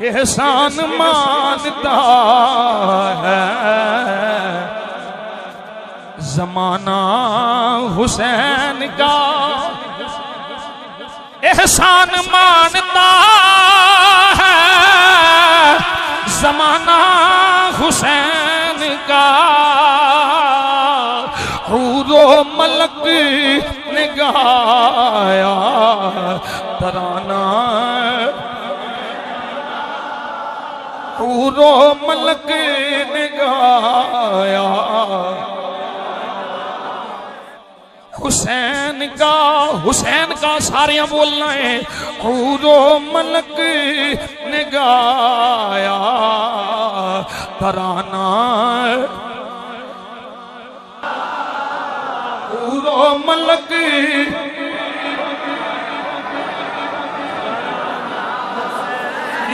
एहसान मानता है ज़माना हुसैन का, एहसान मानता है ज़माना हुसैन का। हूरो मलक ने गाया तराना, हूरो मलक ने गाया हुसैन का। हुसैन का सारे बोलना है। हूरो मलक ने गाया तराना